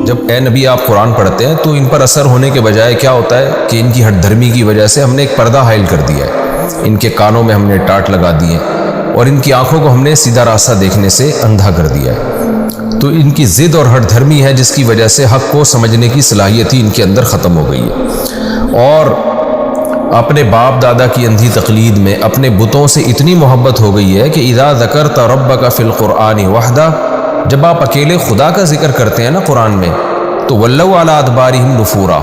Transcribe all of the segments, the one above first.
جب اے نبی آپ قرآن پڑھتے ہیں تو ان پر اثر ہونے کے بجائے کیا ہوتا ہے کہ ان کی ہٹ دھرمی کی وجہ سے ہم نے ایک پردہ حائل کر دیا ہے، ان کے کانوں میں ہم نے ٹاٹ لگا دیے اور ان کی آنکھوں کو ہم نے سیدھا راستہ دیکھنے سے اندھا کر دیا ہے۔ تو ان کی ضد اور ہٹ دھرمی ہے جس کی وجہ سے حق کو سمجھنے کی صلاحیت ہی ان کے اندر ختم ہو گئی ہے، اور اپنے باپ دادا کی اندھی تقلید میں اپنے بتوں سے اتنی محبت ہو گئی ہے کہ اذا ذکرت ربک فی القرآن وحدہ، جب آپ اکیلے خدا کا ذکر کرتے ہیں نا قرآن میں، تو ولوا علی ادبارہم نفورا،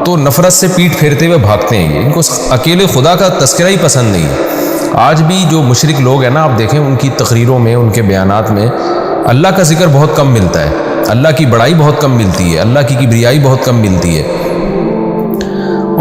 تو نفرت سے پیٹ پھیرتے ہوئے بھاگتے ہیں، ان کو اکیلے خدا کا تذکرہ ہی پسند نہیں ہے۔ آج بھی جو مشرک لوگ ہیں نا، آپ دیکھیں ان کی تقریروں میں، ان کے بیانات میں اللہ کا ذکر بہت کم ملتا ہے، اللہ کی بڑائی بہت کم ملتی ہے، اللہ کی کبریائی بہت کم ملتی ہے۔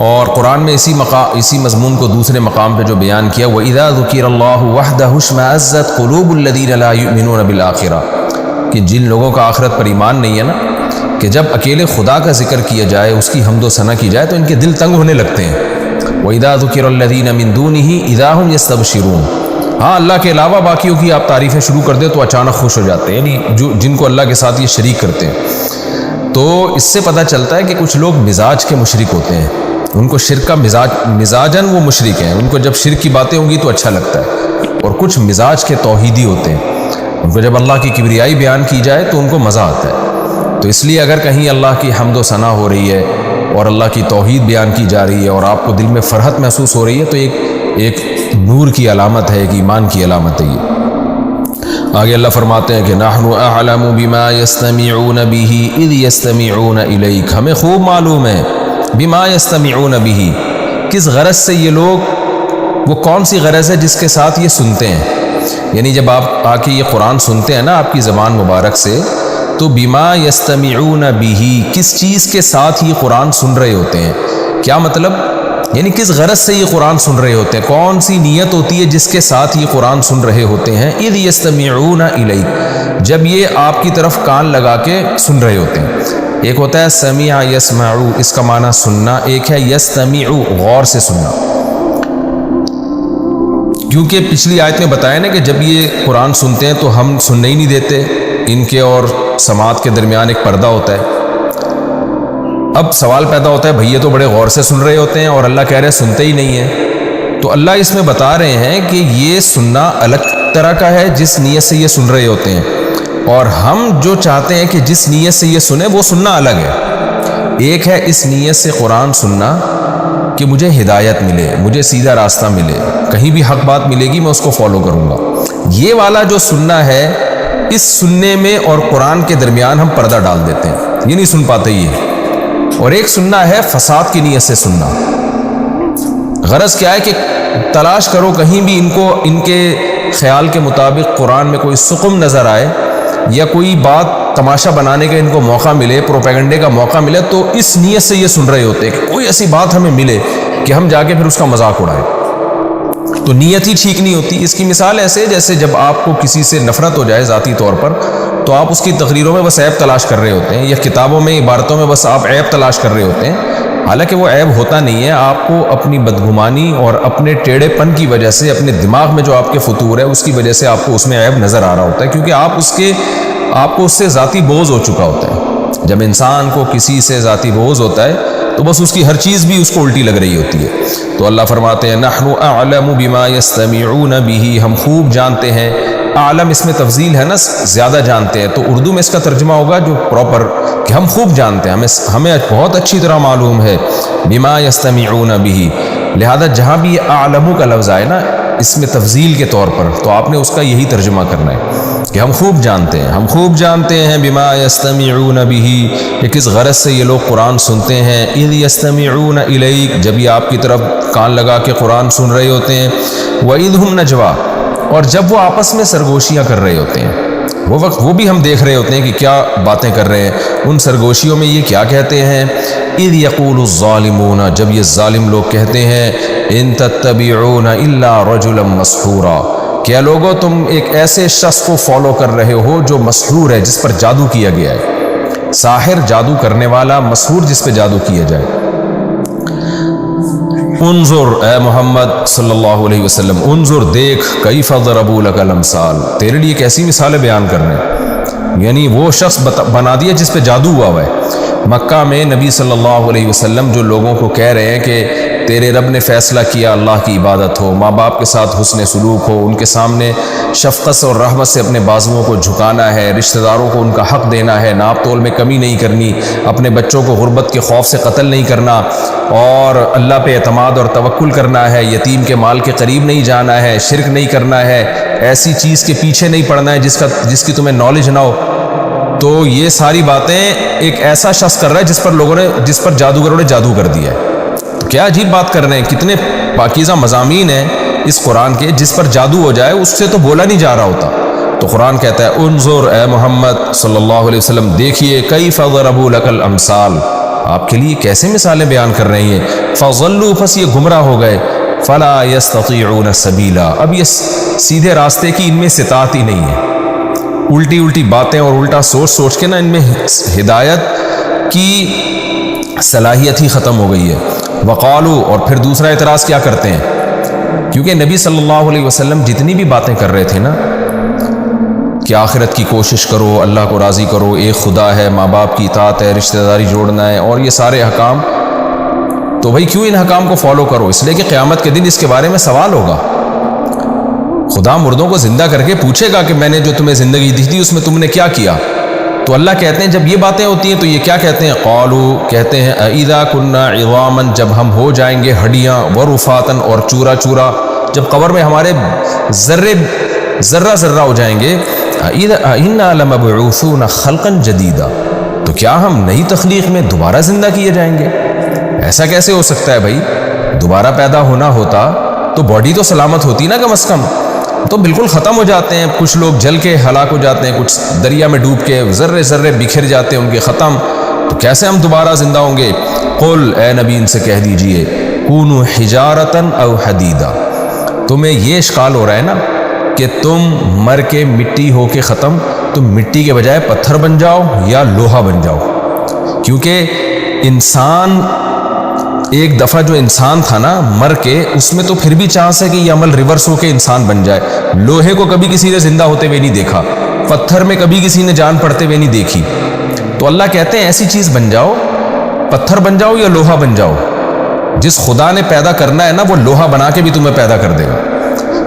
اور قرآن میں اسی مضمون کو دوسرے مقام پہ جو بیان کیا، وَإِذَا ذُكِرَ اللَّهُ وَحْدَهُ اشْمَأَزَّتْ قُلُوبُ الَّذِينَ لَا يُؤْمِنُونَ بِالْآخِرَةِ، کہ جن لوگوں کا آخرت پر ایمان نہیں ہے نا، کہ جب اکیلے خدا کا ذکر کیا جائے، اس کی حمد و ثنا کی جائے، تو ان کے دل تنگ ہونے لگتے ہیں۔ وَإِذَا ذُكِرَ الَّذِينَ مِن دُونِهِ إِذَا هُمْ يَسْتَبْشِرُونَ، ہاں اللہ کے علاوہ باقیوں کی آپ تعریفیں شروع کر دیں تو اچانک خوش ہو جاتے ہیں، یعنی جن کو اللہ کے ساتھ یہ شریک کرتے ہیں۔ تو اس سے پتہ چلتا ہے کہ کچھ لوگ مزاج کے مشرک ہوتے ہیں، ان کو شرک کا مزاجاً وہ مشرک ہیں، ان کو جب شرک کی باتیں ہوں گی تو اچھا لگتا ہے، اور کچھ مزاج کے توحیدی ہوتے ہیں، ان کو جب اللہ کی کبریائی بیان کی جائے تو ان کو مزہ آتا ہے۔ تو اس لیے اگر کہیں اللہ کی حمد و ثنا ہو رہی ہے اور اللہ کی توحید بیان کی جا رہی ہے اور آپ کو دل میں فرحت محسوس ہو رہی ہے، تو ایک نور کی علامت ہے، ایک ایمان کی علامت ہے یہ۔ آگے اللہ فرماتے ہیں کہ نحن اعلم بما يستمعون به اذ يستمعون الیک، ہمیں خوب معلوم ہے بما يستمعون به، کس غرض سے یہ لوگ، وہ کون سی غرض ہے جس کے ساتھ یہ سنتے ہیں، یعنی جب آپ آ کے یہ قرآن سنتے ہیں نا آپ کی زبان مبارک سے، تو بما يستمعون به، کس چیز کے ساتھ یہ قرآن سن رہے ہوتے ہیں، کیا مطلب، یعنی کس غرض سے یہ قرآن سن رہے ہوتے ہیں، کون سی نیت ہوتی ہے جس کے ساتھ یہ قرآن سن رہے ہوتے ہیں، اذ يستمعون الیک، جب یہ آپ کی طرف کان لگا کے سن رہے ہوتے ہیں۔ ایک ہوتا ہے سمع یسمع، اس کا معنی سننا، ایک ہے یستمع غور سے سننا، کیونکہ پچھلی آیت میں بتایا نا کہ جب یہ قرآن سنتے ہیں تو ہم سننے ہی نہیں دیتے، ان کے اور سماعت کے درمیان ایک پردہ ہوتا ہے۔ اب سوال پیدا ہوتا ہے بھئی یہ تو بڑے غور سے سن رہے ہوتے ہیں اور اللہ کہہ رہے سنتے ہی نہیں ہیں، تو اللہ اس میں بتا رہے ہیں کہ یہ سننا الگ طرح کا ہے جس نیت سے یہ سن رہے ہوتے ہیں، اور ہم جو چاہتے ہیں کہ جس نیت سے یہ سنیں وہ سننا الگ ہے۔ ایک ہے اس نیت سے قرآن سننا کہ مجھے ہدایت ملے، مجھے سیدھا راستہ ملے، کہیں بھی حق بات ملے گی میں اس کو فالو کروں گا، یہ والا جو سننا ہے، اس سننے میں اور قرآن کے درمیان ہم پردہ ڈال دیتے ہیں، یہ نہیں سن پاتے یہ۔ اور ایک سننا ہے فساد کی نیت سے سننا، غرض کیا ہے کہ تلاش کرو کہیں بھی ان کو ان کے خیال کے مطابق قرآن میں کوئی سقم نظر آئے یا کوئی بات تماشا بنانے کا ان کو موقع ملے، پروپیگنڈے کا موقع ملے، تو اس نیت سے یہ سن رہے ہوتے ہیں کہ کوئی ایسی بات ہمیں ملے کہ ہم جا کے پھر اس کا مذاق اڑائیں، تو نیت ہی ٹھیک نہیں ہوتی۔ اس کی مثال ایسے جیسے جب آپ کو کسی سے نفرت ہو جائے ذاتی طور پر، تو آپ اس کی تقریروں میں بس عیب تلاش کر رہے ہوتے ہیں، یا کتابوں میں عبارتوں میں بس آپ عیب تلاش کر رہے ہوتے ہیں، حالانکہ وہ عیب ہوتا نہیں ہے، آپ کو اپنی بدگمانی اور اپنے ٹیڑھے پن کی وجہ سے، اپنے دماغ میں جو آپ کے فطور ہے اس کی وجہ سے آپ کو اس میں عیب نظر آ رہا ہوتا ہے، کیونکہ آپ کو اس سے ذاتی بغض ہو چکا ہوتا ہے۔ جب انسان کو کسی سے ذاتی بغض ہوتا ہے تو بس اس کی ہر چیز بھی اس کو الٹی لگ رہی ہوتی ہے۔ تو اللہ فرماتے ہیں نحن اعلم بما يستمعون به، ہم خوب جانتے ہیں، عالم اس میں تفضیل ہے نا، زیادہ جانتے ہیں، تو اردو میں اس کا ترجمہ ہوگا جو پراپر کہ ہم خوب جانتے ہیں، ہمیں بہت اچھی طرح معلوم ہے، بما يستمعون به، لہذا جہاں بھی یہ اعلم کا لفظ آئے نا اس میں تفضیل کے طور پر، تو آپ نے اس کا یہی ترجمہ کرنا ہے کہ ہم خوب جانتے ہیں، ہم خوب جانتے ہیں بما يستمعون به، کہ کس غرض سے یہ لوگ قرآن سنتے ہیں، اذ يستمعون الیک، جب یہ آپ کی طرف کان لگا کے قرآن سن رہے ہوتے ہیں، وَإِذْ هُمْ نَجْوَىٰ، اور جب وہ آپس میں سرگوشیاں کر رہے ہوتے ہیں، وہ وقت وہ بھی ہم دیکھ رہے ہوتے ہیں کہ کیا باتیں کر رہے ہیں، ان سرگوشیوں میں یہ کیا کہتے ہیں، اذ یقول الظالمون، جب یہ ظالم لوگ کہتے ہیں، ان تتبعون الا رجلا مسحورا، کیا لوگوں تم ایک ایسے شخص کو فالو کر رہے ہو جو مسحور ہے، جس پر جادو کیا گیا ہے، ساحر جادو کرنے والا، مسحور جس پہ جادو کیا جائے۔ انظر اے محمد صلی اللہ علیہ وسلم، انظر دیکھ، کیف ضربوا لک الامثال، تیرے لیے کیسی مثالیں بیان کر رہے ہیں، یعنی وہ شخص بنا دیا جس پہ جادو ہوا ہے۔ مکہ میں نبی صلی اللہ علیہ وسلم جو لوگوں کو کہہ رہے ہیں کہ تیرے رب نے فیصلہ کیا اللہ کی عبادت ہو، ماں باپ کے ساتھ حسن سلوک ہو، ان کے سامنے شفقت اور رحمت سے اپنے بازوؤں کو جھکانا ہے، رشتہ داروں کو ان کا حق دینا ہے، ناپ تول میں کمی نہیں کرنی، اپنے بچوں کو غربت کے خوف سے قتل نہیں کرنا، اور اللہ پہ اعتماد اور توکل کرنا ہے، یتیم کے مال کے قریب نہیں جانا ہے، شرک نہیں کرنا ہے، ایسی چیز کے پیچھے نہیں پڑنا ہے جس کی تمہیں نالج نہ ہو۔ تو یہ ساری باتیں ایک ایسا شخص کر رہا ہے جس پر جادوگروں نے جادو کر دیا ہے۔ تو کیا عجیب بات کر رہے ہیں، کتنے پاکیزہ مضامین ہیں اس قرآن کے، جس پر جادو ہو جائے اس سے تو بولا نہیں جا رہا ہوتا۔ تو قرآن کہتا ہے انظر اے محمد صلی اللہ علیہ وسلم، دیکھیے کیف ضربوا لک الامثال، آپ کے لیے کیسے مثالیں بیان کر رہی ہیں، فضلوا، پس یہ گمراہ ہو گئے، فلا یستطیعون سبیلا، اب یہ سیدھے راستے کی ان میں استطاعت ہی نہیں ہے، الٹی باتیں اور الٹا سوچ کے نا ان میں ہدایت کی صلاحیت ہی ختم ہو گئی ہے۔ وقالو، اور پھر دوسرا اعتراض کیا کرتے ہیں، کیونکہ نبی صلی اللہ علیہ وسلم جتنی بھی باتیں کر رہے تھے نا کہ آخرت کی کوشش کرو، اللہ کو راضی کرو، ایک خدا ہے، ماں باپ کی اطاعت ہے، رشتہ داری جوڑنا ہے، اور یہ سارے احکام، تو بھائی کیوں ان احکام کو فالو کرو؟ اس لیے کہ قیامت کے دن اس کے بارے میں سوال ہوگا، خدا مردوں کو زندہ کر کے پوچھے گا کہ میں نے جو تمہیں زندگی دی تھی اس میں تم نے کیا کیا؟ تو اللہ کہتے ہیں جب یہ باتیں ہوتی ہیں تو یہ کیا کہتے ہیں، قالو، کہتے ہیں اذا کنا عظاما، جب ہم ہو جائیں گے ہڈیاں، ورفاتا، اور چورا چورا، جب قبر میں ہمارے ذرہ ہو جائیں گے، انا لمبعوثون خلقا جدیدا، تو کیا ہم نئی تخلیق میں دوبارہ زندہ کیے جائیں گے؟ ایسا کیسے ہو سکتا ہے بھائی؟ دوبارہ پیدا ہونا ہوتا تو باڈی تو سلامت ہوتی نا کم از کم، تو بالکل ختم ہو جاتے ہیں، کچھ لوگ جل کے ہلاک ہو جاتے ہیں، کچھ دریا میں ڈوب کے ذرے بکھر جاتے ہیں ان کے ختم، تو کیسے ہم دوبارہ زندہ ہوں گے؟ قل، اے نبی ان سے کہہ دیجئے، کونوا حجارتا او حدیدا، تمہیں یہ اشکال ہو رہا ہے نا کہ تم مر کے مٹی ہو کے ختم، تم مٹی کے بجائے پتھر بن جاؤ یا لوہا بن جاؤ، کیونکہ انسان ایک دفعہ جو انسان تھا نا مر کے، اس میں تو پھر بھی چانس ہے کہ یہ عمل ریورس ہو کے انسان بن جائے۔ لوہے کو کبھی کسی نے زندہ ہوتے ہوئے نہیں دیکھا، پتھر میں کبھی کسی نے جان پڑتے ہوئے نہیں دیکھی، تو اللہ کہتے ہیں ایسی چیز بن جاؤ، پتھر بن جاؤ یا لوہا بن جاؤ، جس خدا نے پیدا کرنا ہے نا وہ لوہا بنا کے بھی تمہیں پیدا کر دے گا۔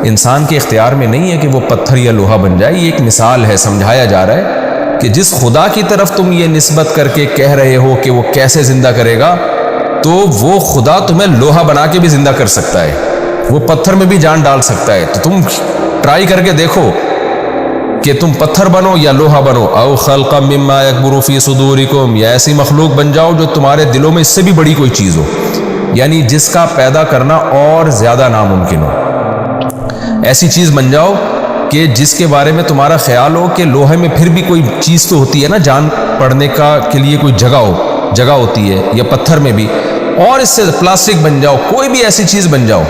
انسان کے اختیار میں نہیں ہے کہ وہ پتھر یا لوہا بن جائے، یہ ایک مثال ہے، سمجھایا جا رہا ہے کہ جس خدا کی طرف تم یہ نسبت کر کے کہہ رہے ہو کہ وہ کیسے زندہ کرے گا، تو وہ خدا تمہیں لوہا بنا کے بھی زندہ کر سکتا ہے، وہ پتھر میں بھی جان ڈال سکتا ہے، تو تم ٹرائی کر کے دیکھو کہ تم پتھر بنو یا لوہا بنو، او خلقا مما یکبر فی صدورکم، یا ایسی مخلوق بن جاؤ جو تمہارے دلوں میں اس سے بھی بڑی کوئی چیز ہو، یعنی جس کا پیدا کرنا اور زیادہ ناممکن ہو، ایسی چیز بن جاؤ کہ جس کے بارے میں تمہارا خیال ہو کہ لوہے میں پھر بھی کوئی چیز تو ہوتی ہے نا، جان پڑنے کا کے لیے کوئی جگہ ہوتی ہے، یا پتھر میں بھی، اور اس سے پلاسٹک بن جاؤ، کوئی بھی ایسی چیز بن جاؤ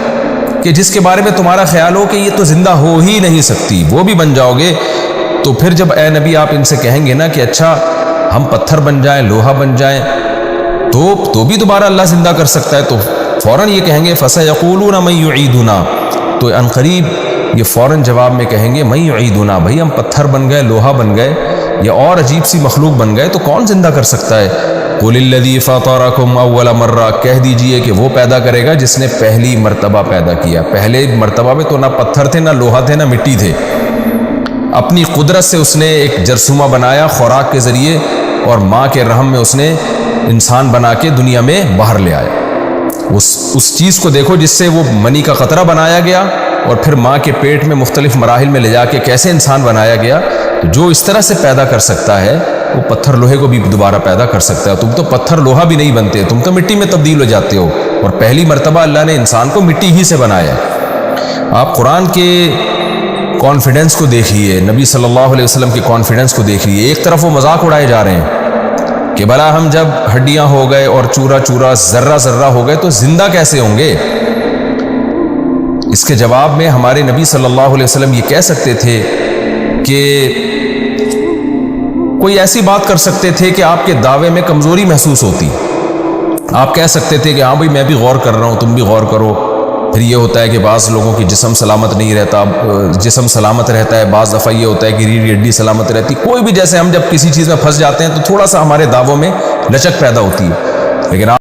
کہ جس کے بارے میں تمہارا خیال ہو کہ یہ تو زندہ ہو ہی نہیں سکتی، وہ بھی بن جاؤ گے، تو پھر جب اے نبی آپ ان سے کہیں گے نا کہ اچھا ہم پتھر بن جائیں، لوہا بن جائیں، تو بھی دوبارہ اللہ زندہ کر سکتا ہے، تو فوراً یہ کہیں گے فَسَيَقُولُونَ مَن يُعِيدُنَا، تو عنقریب یہ فوراً جواب میں کہیں گے مَن يُعِيدُنَا، بھائی ہم پتھر بن گئے، لوہا بن گئے، یا اور عجیب سی مخلوق بن گئے، تو کون زندہ کر سکتا ہے؟ قُلِ الَّذِي فَطَرَكُمْ أَوَّلَ مَرَّةٍ، کہہ دیجئے کہ وہ پیدا کرے گا جس نے پہلی مرتبہ پیدا کیا، پہلے مرتبہ میں تو نہ پتھر تھے، نہ لوہا تھے، نہ مٹی تھے، اپنی قدرت سے اس نے ایک جرثومہ بنایا خوراک کے ذریعے، اور ماں کے رحم میں اس نے انسان بنا کے دنیا میں باہر لے آیا۔ اس چیز کو دیکھو جس سے وہ منی کا قطرہ بنایا گیا، اور پھر ماں کے پیٹ میں مختلف مراحل میں لے جا کے کیسے انسان بنایا گیا، جو اس طرح سے پیدا کر سکتا ہے وہ پتھر لوہے کو بھی دوبارہ پیدا کر سکتا ہے۔ تم تو پتھر لوہا بھی نہیں بنتے، تم تو مٹی میں تبدیل ہو جاتے ہو، اور پہلی مرتبہ اللہ نے انسان کو مٹی ہی سے بنایا ہے۔ آپ قرآن کے کانفیڈنس کو دیکھیے، نبی صلی اللہ علیہ وسلم کے کانفیڈنس کو دیکھیے، ایک طرف وہ مذاق اڑائے جا رہے ہیں کہ بھلا ہم جب ہڈیاں ہو گئے اور چورا ذرہ ہو گئے تو زندہ کیسے ہوں گے؟ اس کے جواب میں ہمارے نبی صلی اللہ علیہ وسلم یہ کہہ سکتے تھے کہ کوئی ایسی بات کر سکتے تھے کہ آپ کے دعوے میں کمزوری محسوس ہوتی، آپ کہہ سکتے تھے کہ ہاں بھائی میں بھی غور کر رہا ہوں، تم بھی غور کرو، پھر یہ ہوتا ہے کہ بعض لوگوں کی جسم سلامت نہیں رہتا، جسم سلامت رہتا ہے، بعض دفعہ یہ ہوتا ہے کہ ریڑھ ہڈی سلامت رہتی، کوئی بھی، جیسے ہم جب کسی چیز میں پھنس جاتے ہیں تو تھوڑا سا ہمارے دعووں میں لچک پیدا ہوتی ہے، لیکن